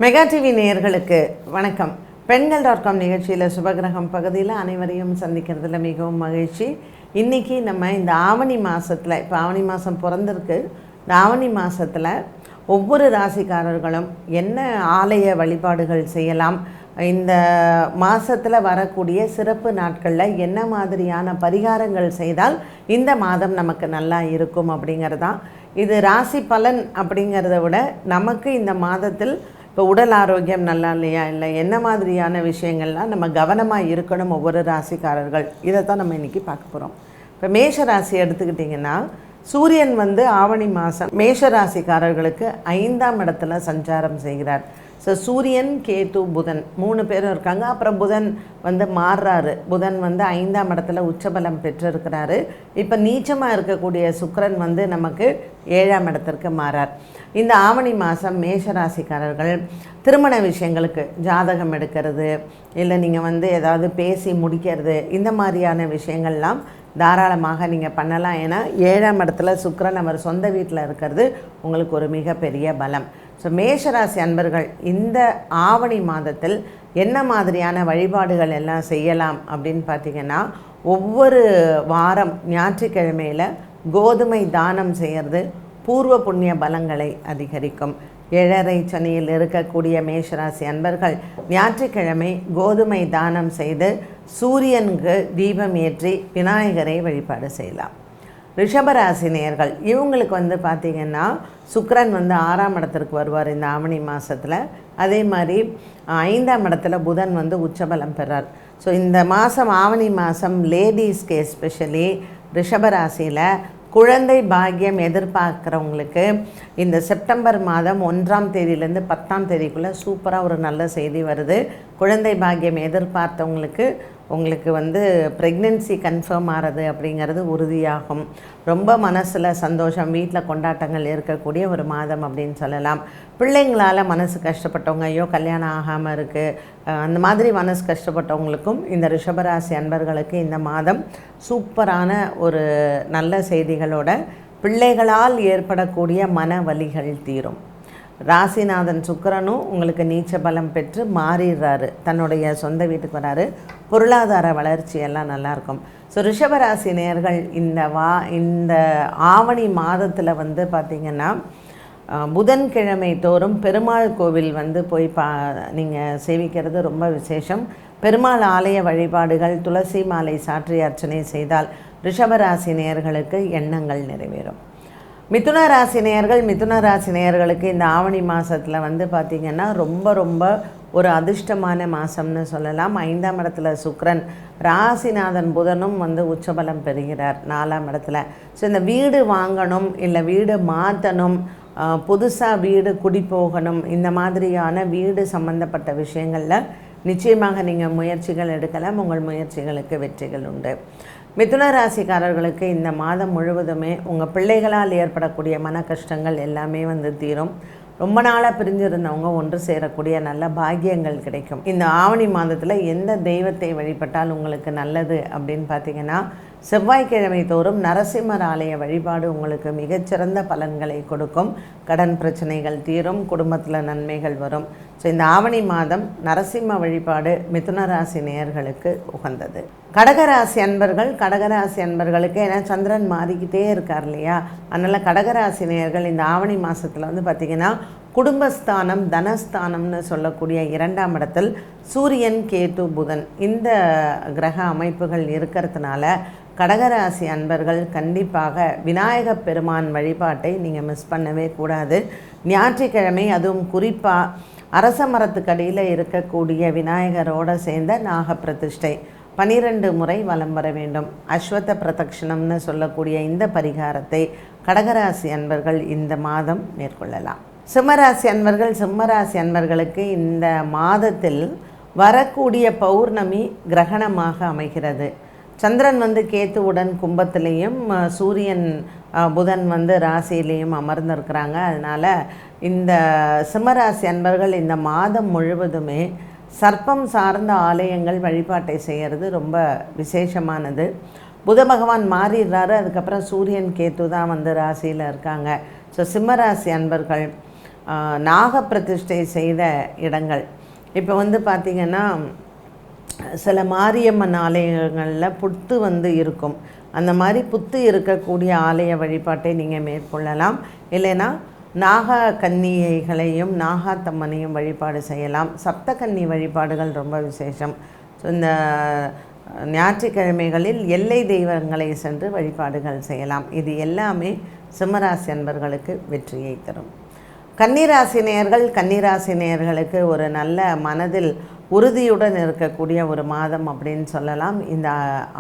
Mega TV நேயர்களுக்கு வணக்கம். பெண்கள்.com நிகழ்ச்சியில் சுபகிரகம் பகுதியில் அனைவரையும் சந்திக்கிறதுல மிகவும் மகிழ்ச்சி. இன்றைக்கி நம்ம இந்த ஆவணி மாதத்தில், இப்போ ஆவணி மாதம் பிறந்திருக்கு, இந்த ஆவணி மாதத்தில் ஒவ்வொரு ராசிக்காரர்களும் என்ன ஆலய வழிபாடுகள் செய்யலாம், இந்த மாதத்தில் வரக்கூடிய சிறப்பு நாட்களில் என்ன மாதிரியான பரிகாரங்கள் செய்தால் இந்த மாதம் நமக்கு நல்லா இருக்கும் அப்படிங்கிறதான். இது ராசி பலன் அப்படிங்கிறத விட நமக்கு இந்த மாதத்தில் இப்போ உடல் ஆரோக்கியம் நல்லா இல்லையா, இல்லை என்ன மாதிரியான விஷயங்கள்லாம் நம்ம கவனமாக இருக்கணும் ஒவ்வொரு ராசிக்காரர்கள், இதை தான் நம்ம இன்றைக்கி பார்க்க போகிறோம். இப்போ மேஷ ராசி எடுத்துக்கிட்டிங்கன்னா, சூரியன் ஆவணி மாதம் மேஷ ராசிக்காரர்களுக்கு 5ஆம் இடத்துல சஞ்சாரம் செய்கிறார். ஸோ சூரியன், கேது, புதன் 3 பேரும் இருக்காங்க. அப்புறம் புதன் மாறுறாரு. புதன் 5ஆம் இடத்துல உச்சபலம் பெற்றிருக்கிறாரு. இப்போ நீச்சமாக இருக்கக்கூடிய சுக்கிரன் நமக்கு 7ஆம் இடத்திற்கு மாறார். இந்த ஆவணி மாதம் மேஷராசிக்காரர்கள் திருமண விஷயங்களுக்கு ஜாதகம் எடுக்கிறது, இல்லை நீங்கள் ஏதாவது பேசி முடிக்கிறது, இந்த மாதிரியான விஷயங்கள்லாம் தாராளமாக நீங்கள் பண்ணலாம். ஏன்னா 7ஆம் இடத்துல சுக்கிரன் அவர் சொந்த வீட்டில் இருக்கிறது உங்களுக்கு ஒரு மிகப்பெரிய பலம். ஸோ மேஷராசி அன்பர்கள் இந்த ஆவணி மாதத்தில் என்ன மாதிரியான வழிபாடுகள் எல்லாம் செய்யலாம் அப்படின்னு பார்த்திங்கன்னா, ஒவ்வொரு வாரம் ஞாயிற்றுக்கிழமையில் கோதுமை தானம் செய்கிறது பூர்வ புண்ணிய பலங்களை அதிகரிக்கும். 7.5 சனியில் இருக்கக்கூடிய மேஷராசி அன்பர்கள் ஞாயிற்றுக்கிழமை கோதுமை தானம் செய்து சூரியனுக்கு தீபம் ஏற்றி விநாயகரை வழிபாடு செய்யலாம். ரிஷபராசி நேயர்கள் இவங்களுக்கு பார்த்திங்கன்னா, சுக்கிரன் 6ஆம் இடத்திற்கு வருவார் இந்த ஆவணி மாதத்தில். அதே மாதிரி 5ஆம் இடத்துல புதன் உச்சபலம் பெறார். ஸோ இந்த மாதம் ஆவணி மாதம் லேடிஸ்க்கு எஸ்பெஷலி ரிஷபராசியில் குழந்தை பாக்கியம் எதிர்பார்க்குறவங்களுக்கு இந்த செப்டம்பர் மாதம் 1ஆம் தேதியிலேருந்து 10ஆம் தேதிக்குள்ளே சூப்பராக ஒரு நல்ல செய்தி வருது. குழந்தை பாக்கியம் எதிர்பார்த்தவங்களுக்கு உங்களுக்கு ப்ரெக்னென்சி கன்ஃபார்ம் ஆகிறது அப்படிங்கிறது உறுதியாகும். ரொம்ப மனசில் சந்தோஷம், வீட்டில் கொண்டாட்டங்கள் இருக்கக்கூடிய ஒரு மாதம் அப்படின்னு சொல்லலாம். பிள்ளைங்களால் மனசு கஷ்டப்பட்டவங்க, ஐயோ கல்யாணம் ஆகாமல் இருக்குது, அந்த மாதிரி மனசு கஷ்டப்பட்டவங்களுக்கும் இந்த ரிஷபராசி அன்பர்களுக்கு இந்த மாதம் சூப்பரான ஒரு நல்ல செய்திகளோட பிள்ளைகளால் ஏற்படக்கூடிய மன வலிகள் தீரும். ராசிநாதன் சுக்கிரனும் உங்களுக்கு நீச்ச பலம் பெற்று மாறிடுறாரு, தன்னுடைய சொந்த வீட்டுக்கு வராரு. பொருளாதார வளர்ச்சி எல்லாம் நல்லாயிருக்கும். ஸோ ரிஷபராசி நேயர்கள் இந்த ஆவணி மாதத்தில் பார்த்திங்கன்னா, புதன்கிழமை தோறும் பெருமாள் கோவில் போய் நீங்கள் சேவிக்கிறது ரொம்ப விசேஷம். பெருமாள் ஆலய வழிபாடுகள், துளசி மாலை சாற்றி அர்ச்சனை செய்தால் ரிஷபராசி நேயர்களுக்கு எண்ணங்கள் நிறைவேறும். மிதுன ராசி நேயர்களுக்கு இந்த ஆவணி மாதத்தில் பார்த்திங்கன்னா ரொம்ப ஒரு அதிர்ஷ்டமான மாதம்னு சொல்லலாம். 5ஆம் இடத்துல சுக்கிரன், ராசிநாதன் புதனும் உச்சபலம் பெறுகிறார் 4ஆம் இடத்துல. ஸோ இந்த வீடு வாங்கணும், இல்லை வீடு மாற்றணும், புதுசாக வீடு குடி போகணும், இந்த மாதிரியான வீடு சம்பந்தப்பட்ட விஷயங்களில் நிச்சயமாக நீங்கள் முயற்சிகள் எடுக்கலாம். உங்கள் முயற்சிகளுக்கு வெற்றிகள் உண்டு. மிதுன ராசிக்காரர்களுக்கு இந்த மாதம் முழுவதுமே உங்கள் பிள்ளைகளால் ஏற்படக்கூடிய மன கஷ்டங்கள் எல்லாமே தீரும். ரொம்ப நாளாக பிரிஞ்சிருந்தவங்க ஒன்று சேரக்கூடிய நல்ல பாக்கியங்கள் கிடைக்கும். இந்த ஆவணி மாதத்தில் எந்த தெய்வத்தை வழிபட்டால் உங்களுக்கு நல்லது அப்படின்னு பார்த்திங்கன்னா, செவ்வாய்க்கிழமை தோறும் நரசிம்மர் ஆலய வழிபாடு உங்களுக்கு மிகச்சிறந்த பலன்களை கொடுக்கும். கடன் பிரச்சனைகள் தீரும், குடும்பத்தில் நன்மைகள் வரும். ஸோ இந்த ஆவணி மாதம் நரசிம்ம வழிபாடு மிதுன ராசி நேயர்களுக்கு உகந்தது. கடகராசி அன்பர்களுக்கு ஏன்னா சந்திரன் மாறிக்கிட்டே இருக்கார் இல்லையா, அதனால் கடகராசி நேயர்கள் இந்த ஆவணி மாதத்தில் பார்த்திங்கன்னா, குடும்பஸ்தானம் தனஸ்தானம்னு சொல்லக்கூடிய 2ஆம் இடத்தில் சூரியன், கேது, புதன் இந்த கிரக அமைப்புகள் இருக்கிறதுனால கடகராசி அன்பர்கள் கண்டிப்பாக விநாயகப் பெருமான் வழிபாட்டை நீங்கள் மிஸ் பண்ணவே கூடாது. ஞாயிற்றுக்கிழமை அதுவும் குறிப்பாக அரச மரத்துக்கடியில் இருக்கக்கூடிய விநாயகரோடு சேர்ந்த நாகப்பிரதிஷ்டை 12 முறை வலம் வர வேண்டும். அஸ்வத்த பிரதக்ஷணம்னு சொல்லக்கூடிய இந்த பரிகாரத்தை கடகராசி அன்பர்கள் இந்த மாதம் மேற்கொள்ளலாம். சிம்மராசி அன்பர்களுக்கு இந்த மாதத்தில் வரக்கூடிய பௌர்ணமி கிரகணமாக அமைகிறது. சந்திரன் கேத்துவுடன் கும்பத்திலையும், சூரியன் புதன் ராசியிலையும் அமர்ந்திருக்கிறாங்க. அதனால் இந்த சிம்மராசி அன்பர்கள் இந்த மாதம் முழுவதுமே சர்ப்பம் சார்ந்த ஆலயங்கள் வழிபாட்டை செய்கிறது ரொம்ப விசேஷமானது. புத பகவான் மாறிடுறாரு, அதுக்கப்புறம் சூரியன் கேத்து தான் ராசியில் இருக்காங்க. ஸோ சிம்மராசி அன்பர்கள் நாக பிரதிஷ்டை செய்த இடங்கள். இப்போ வந்து பார்த்திங்கன்னா சில மாரியம்மன் ஆலயங்களில் புத்து வந்து இருக்கும். அந்த மாதிரி புத்து இருக்கக்கூடிய ஆலய வழிபாட்டை நீங்கள் மேற்கொள்ளலாம். இல்லைன்னா நாக கன்னிகைகளையும் நாகாத்தம்மனையும் வழிபாடு செய்யலாம். சப்தகன்னி வழிபாடுகள் ரொம்ப விசேஷம். ஸோ இந்த ஞாயிற்றுக்கிழமைகளில் எல்லை தெய்வங்களை சென்று வழிபாடுகள் செய்யலாம். இது எல்லாமே சிம்மராசி அன்பர்களுக்கு வெற்றியை தரும். கன்னிராசி நேயர்களுக்கு ஒரு நல்ல மனதில் உறுதியுடன் இருக்கக்கூடிய ஒரு மாதம் அப்படின்னு சொல்லலாம். இந்த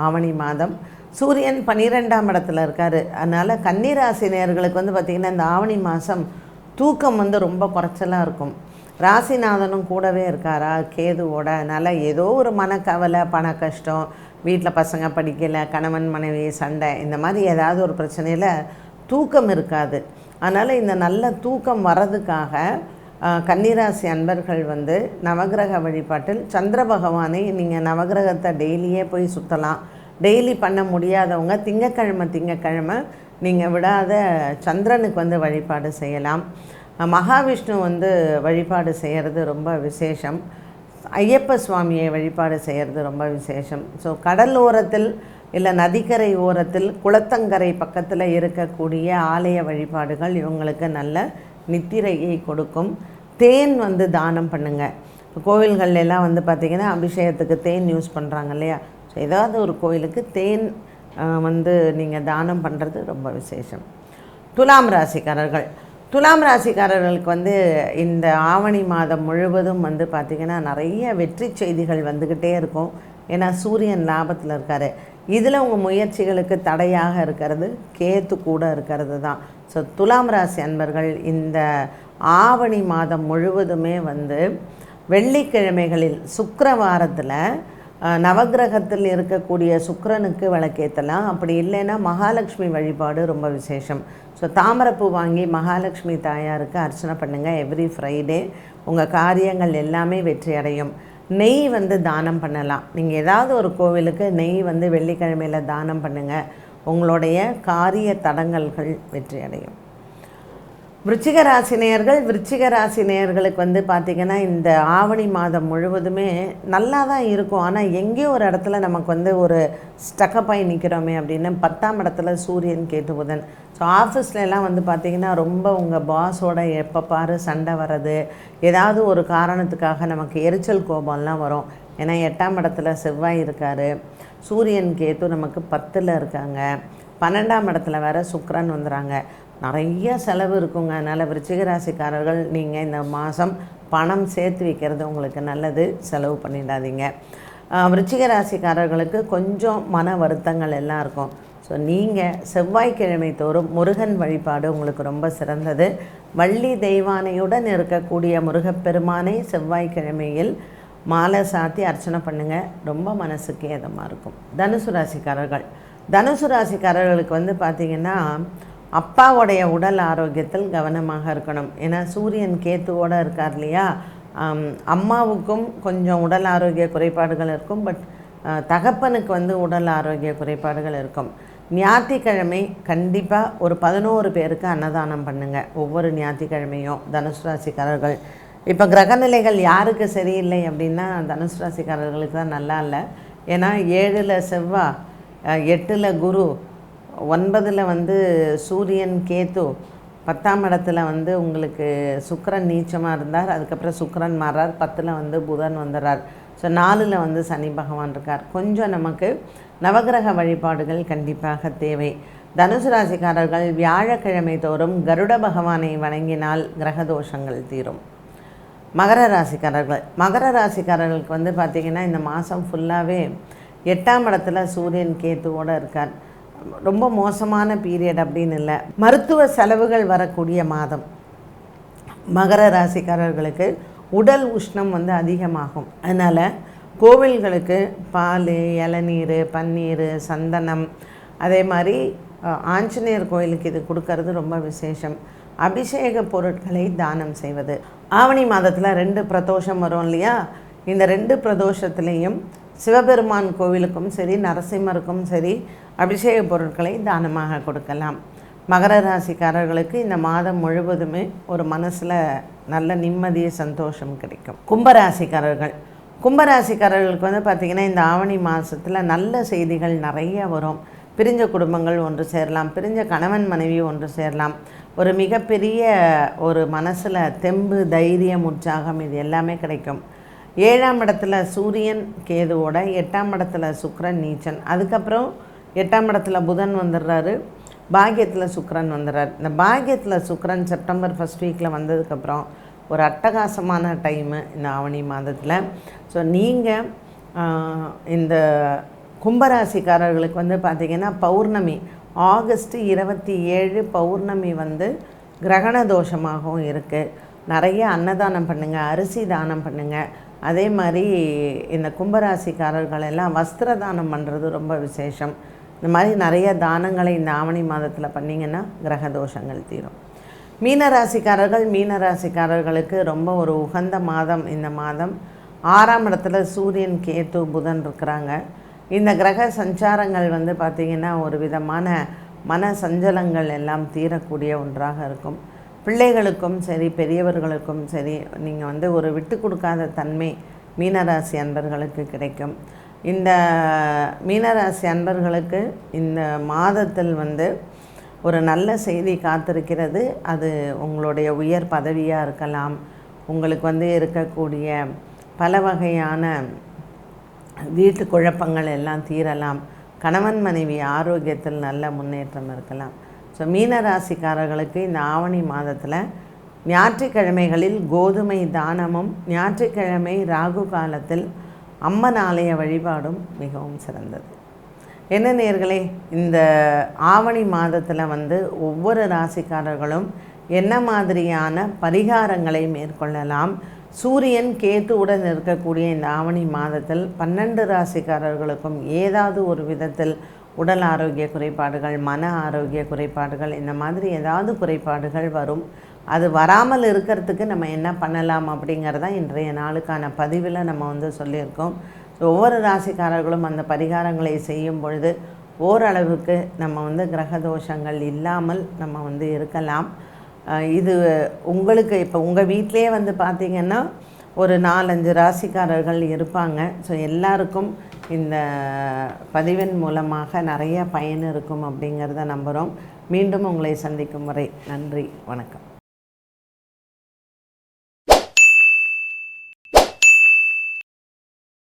ஆவணி மாதம் சூரியன் 12ஆம் இடத்துல இருக்கார். அதனால் கன்னிராசி நேயர்களுக்கு வந்து பார்த்திங்கன்னா இந்த ஆவணி மாதம் தூக்கம் வந்து ரொம்ப குறைச்சலாக இருக்கும். ராசிநாதனும் கூடவே இருக்காரா கேதுவோட. அதனால் ஏதோ ஒரு மனக்கவலை, பண கஷ்டம், வீட்டில் பசங்க படிக்கலை, கணவன் மனைவி சண்டை, இந்த மாதிரி ஏதாவது ஒரு பிரச்சனையில் தூக்கம் இருக்காது. அதனால் இந்த நல்ல தூக்கம் வர்றதுக்காக கன்னிராசி அன்பர்கள் வந்து நவகிரக வழிபாட்டில் சந்திர பகவானை நீங்கள் நவகிரகத்தை டெய்லியே போய் சுற்றலாம். டெய்லி பண்ண முடியாதவங்க திங்கக்கிழமை நீங்கள் விடாத சந்திரனுக்கு வந்து வழிபாடு செய்யலாம். மகாவிஷ்ணு வந்து வழிபாடு செய்கிறது ரொம்ப விசேஷம். ஐயப்ப சுவாமியை வழிபாடு செய்கிறது ரொம்ப விசேஷம். ஸோ கடல் ஓரத்தில் இல்லை நதிக்கரை ஓரத்தில் குளத்தங்கரை பக்கத்தில் இருக்கக்கூடிய ஆலய வழிபாடுகள் இவங்களுக்கு நல்ல நித்திரையை கொடுக்கும். தேன் வந்து தானம் பண்ணுங்கள். இப்போ கோவில்கள்லாம் வந்து பார்த்திங்கன்னா அபிஷேகத்துக்கு தேன் யூஸ் பண்ணுறாங்க இல்லையா. ஸோ ஏதாவது ஒரு கோவிலுக்கு தேன் வந்து நீங்கள் தானம் பண்ணுறது ரொம்ப விசேஷம். துலாம் ராசிக்காரர்களுக்கு வந்து இந்த ஆவணி மாதம் முழுவதும் வந்து பார்த்திங்கன்னா நிறைய வெற்றி செய்திகள் வந்துக்கிட்டே இருக்கும். ஏன்னா சூரியன் லாபத்தில் இருக்கார். இதில் உங்கள் முயற்சிகளுக்கு தடையாக இருக்கிறது கேத்து கூட இருக்கிறது தான். ஸோ துலாம் ராசி அன்பர்கள் இந்த ஆவணி மாதம் முழுவதுமே வந்து வெள்ளிக்கிழமைகளில் சுக்கிரவாரத்தில் நவகிரகத்தில் இருக்கக்கூடிய சுக்கிரனுக்கு விளக்கேற்றலாம். அப்படி இல்லைன்னா மகாலட்சுமி வழிபாடு ரொம்ப விசேஷம். ஸோ தாமரைப்பூ வாங்கி மகாலட்சுமி தாயாருக்கு அர்ச்சனை பண்ணுங்கள். எவ்ரி ஃப்ரைடே உங்கள் காரியங்கள் எல்லாமே வெற்றி அடையும். நெய் வந்து தானம் பண்ணலாம். நீங்கள் ஏதாவது ஒரு கோவிலுக்கு நெய் வந்து வெள்ளிக்கிழமையில் தானம் பண்ணுங்கள். உங்களுடைய காரிய தடங்கல்கள் வெற்றி அடையும். விருச்சிக ராசி நேயர்களுக்கு வந்து பார்த்திங்கன்னா இந்த ஆவணி மாதம் முழுவதுமே நல்லா தான் இருக்கும். ஆனால் எங்கேயோ ஒரு இடத்துல நமக்கு வந்து ஒரு ஸ்டக்கப்பாகி நிற்கிறோமே அப்படின்னு 10ஆம் இடத்துல சூரியன் கேது புதன். ஸோ ஆஃபீஸ்லலாம் வந்து பார்த்திங்கன்னா ரொம்ப உங்கள் பாஸோட எப்போ பாரு சண்டை வர்றது, ஏதாவது ஒரு காரணத்துக்காக நமக்கு எரிச்சல் கோபம்லாம் வரும். ஏன்னா 8ஆம் இடத்துல செவ்வாய் இருக்கார். சூரியன் கேது நமக்கு 10ல் இருக்காங்க. 12ஆம் இடத்துல வேறு சுக்கிரன் வந்துடுறாங்க. நிறைய செலவு இருக்குங்க. அதனால் விருச்சிக ராசிக்காரர்கள் நீங்கள் இந்த மாதம் பணம் சேர்த்து வைக்கிறது உங்களுக்கு நல்லது. செலவு பண்ணிடாதீங்க. விருச்சிக ராசிக்காரர்களுக்கு கொஞ்சம் மன வருத்தங்கள் எல்லாம் இருக்கும். ஸோ நீங்கள் செவ்வாய்க்கிழமை தோறும் முருகன் வழிபாடு உங்களுக்கு ரொம்ப சிறந்தது. வள்ளி தெய்வானையுடன் இருக்கக்கூடிய முருகப்பெருமானை செவ்வாய்க்கிழமையில் மாலை சாத்தி அர்ச்சனை பண்ணுங்கள். ரொம்ப மனசுக்கு இதமாக இருக்கும். தனுசு ராசிக்காரர்களுக்கு வந்து பார்த்திங்கன்னா அப்பாவுடைய உடல் ஆரோக்கியத்தில் கவனமாக இருக்கணும். ஏன்னா சூரியன் கேத்துவோடு இருக்கார் இல்லையா. அம்மாவுக்கும் கொஞ்சம் உடல் ஆரோக்கிய குறைபாடுகள் இருக்கும். பட் தகப்பனுக்கு வந்து உடல் ஆரோக்கிய குறைபாடுகள் இருக்கும். ஞாயிற்றுக்கிழமை கண்டிப்பாக ஒரு 11 பேருக்கு அன்னதானம் பண்ணுங்கள். ஒவ்வொரு ஞாயிற்றுக்கிழமையும் தனுசு ராசிக்காரர்கள். இப்போ கிரகநிலைகள் யாருக்கு சரியில்லை அப்படின்னா தனுசு ராசிக்காரர்களுக்கு தான் நல்லா இல்லை. ஏன்னா 7ல் செவ்வாய், 8ல் குரு, 9ல் வந்து சூரியன் கேத்து, 10ஆம் இடத்துல வந்து உங்களுக்கு சுக்கிரன் நீச்சமாக இருந்தார். அதுக்கப்புறம் சுக்கிரன் மாறார். 10ல் வந்து புதன் வந்துடுறார். ஸோ 4ல் வந்து சனி பகவான் இருக்கார். கொஞ்சம் நமக்கு நவகிரக வழிபாடுகள் கண்டிப்பாக தேவை. தனுசு ராசிக்காரர்கள் வியாழக்கிழமை தோறும் கருட பகவானை வணங்கினால் கிரகதோஷங்கள் தீரும். மகர ராசிக்காரர்களுக்கு வந்து பார்த்திங்கன்னா இந்த மாதம் ஃபுல்லாகவே 8ஆம் இடத்துல சூரியன் கேத்துவோடு இருக்கார். ரொம்ப மோசமான பீரியட் அப்படின்னு இல்லை. மருத்துவ செலவுகள் வரக்கூடிய மாதம். மகர ராசிக்காரர்களுக்கு உடல் உஷ்ணம் வந்து அதிகமாகும். அதனால் கோவில்களுக்கு பால், இளநீர், பன்னீர், சந்தனம், அதே மாதிரி ஆஞ்சநேயர் கோயிலுக்கு இது கொடுக்கறது ரொம்ப விசேஷம். அபிஷேக பொருட்களை தானம் செய்வது. ஆவணி மாதத்தில் 2 பிரதோஷம் வரும் இல்லையா. இந்த 2 பிரதோஷத்துலேயும் சிவபெருமான் கோவிலுக்கும் சரி நரசிம்மருக்கும் சரி அபிஷேக பொருட்களை தானமாக கொடுக்கலாம். மகர ராசிக்காரர்களுக்கு இந்த மாதம் முழுவதுமே ஒரு மனசில் நல்ல நிம்மதி சந்தோஷம் கிடைக்கும். கும்பராசிக்காரர்களுக்கு வந்து பார்த்திங்கன்னா இந்த ஆவணி மாதத்தில் நல்ல செய்திகள் நிறைய வரும். பிரிஞ்ச குடும்பங்கள் ஒன்று சேரலாம், பிரிஞ்ச கணவன் மனைவி ஒன்று சேரலாம். ஒரு மிகப்பெரிய ஒரு மனசில் தெம்பு, தைரியம், உற்சாகம் இது எல்லாமே கிடைக்கும். 7ஆம் இடத்துல சூரியன் கேதுவோட, 8ஆம் இடத்துல சுக்கிரன் நீச்சன், அதுக்கப்புறம் 8ஆம் இடத்துல புதன் வந்துடுறாரு, பாக்கியத்தில் சுக்கிரன் வந்துடுறாரு. இந்த பாக்கியத்தில் சுக்கிரன் செப்டம்பர் ஃபஸ்ட் வீக்கில் வந்ததுக்கப்புறம் ஒரு அட்டகாசமான டைமு இந்த ஆவணி மாதத்தில். ஸோ நீங்கள் இந்த கும்பராசிக்காரர்களுக்கு வந்து பார்த்திங்கன்னா பௌர்ணமி ஆகஸ்ட் 27 பௌர்ணமி வந்து கிரகண தோஷமாகவும் இருக்குது. நிறைய அன்னதானம் பண்ணுங்கள், அரிசி தானம் பண்ணுங்கள். அதே மாதிரி இந்த கும்பராசிக்காரர்கள் எல்லாம் வஸ்திர தானம் பண்ணுறது ரொம்ப விசேஷம். இந்த மாதிரி நிறைய தானங்களை இந்த ஆவணி மாதத்தில் பண்ணிங்கன்னா கிரக தோஷங்கள் தீரும். மீனராசிக்காரர்களுக்கு ரொம்ப ஒரு உகந்த மாதம் இந்த மாதம். 6ஆம் இடத்துல சூரியன் கேது புதன் இருக்கிறாங்க. இந்த கிரக சஞ்சாரங்கள் வந்து பார்த்திங்கன்னா ஒரு விதமான மன சஞ்சலங்கள் எல்லாம் தீரக்கூடிய ஒன்றாக இருக்கும். பிள்ளைகளுக்கும் சரி, பெரியவர்களுக்கும் சரி, நீங்கள் வந்து ஒரு விட்டு கொடுக்காத தன்மை மீனராசி அன்பர்களுக்கு கிடைக்கும். இந்த மீனராசி அன்பர்களுக்கு இந்த மாதத்தில் வந்து ஒரு நல்ல செய்தி காத்திருக்கிறது. அது உங்களுடைய உயர் பதவியாக இருக்கலாம், உங்களுக்கு வந்து இருக்கக்கூடிய பல வகையான வீட்டு குழப்பங்கள் எல்லாம் தீரலாம், கணவன் மனைவி ஆரோக்கியத்தில் நல்ல முன்னேற்றம் இருக்கலாம். ஸோ மீனராசிக்காரர்களுக்கு இந்த ஆவணி மாதத்தில் ஞாயிற்றுக்கிழமைகளில் கோதுமை தானமும், ஞாயிற்றுக்கிழமை ராகு காலத்தில் அம்மன் ஆலய வழிபாடும் மிகவும் சிறந்தது. என்ன நேயர்களே, இந்த ஆவணி மாதத்தில் வந்து ஒவ்வொரு ராசிக்காரர்களும் என்ன மாதிரியான பரிகாரங்களை மேற்கொள்ளலாம்? சூரியன் கேத்துவுடன் இருக்கக்கூடிய இந்த ஆவணி மாதத்தில் 12 ராசிக்காரர்களுக்கும் ஏதாவது ஒரு விதத்தில் உடல் ஆரோக்கிய குறைபாடுகள், மன ஆரோக்கிய குறைபாடுகள், இந்த மாதிரி ஏதாவது குறைபாடுகள் வரும். அது வராமல் இருக்கிறதுக்கு நம்ம என்ன பண்ணலாம் அப்படிங்கிறதான் இன்றைய நாளுக்கான பதிவில் நம்ம வந்து சொல்லியிருக்கோம். ஸோ ஒவ்வொரு ராசிக்காரர்களும் அந்த பரிகாரங்களை செய்யும் பொழுது ஓரளவுக்கு நம்ம வந்து கிரக தோஷங்கள் இல்லாமல் நம்ம வந்து இருக்கலாம். இது உங்களுக்கு இப்போ உங்கள் வீட்டிலே வந்து பார்த்திங்கன்னா ஒரு 4-5 ராசிக்காரர்கள் இருப்பாங்க. ஸோ எல்லாருக்கும் இந்த பதிவின் மூலமாக நிறைய பயன் இருக்கும் அப்படிங்கிறத நம்புகிறோம். மீண்டும் உங்களை சந்திக்கும் வரை நன்றி, வணக்கம்.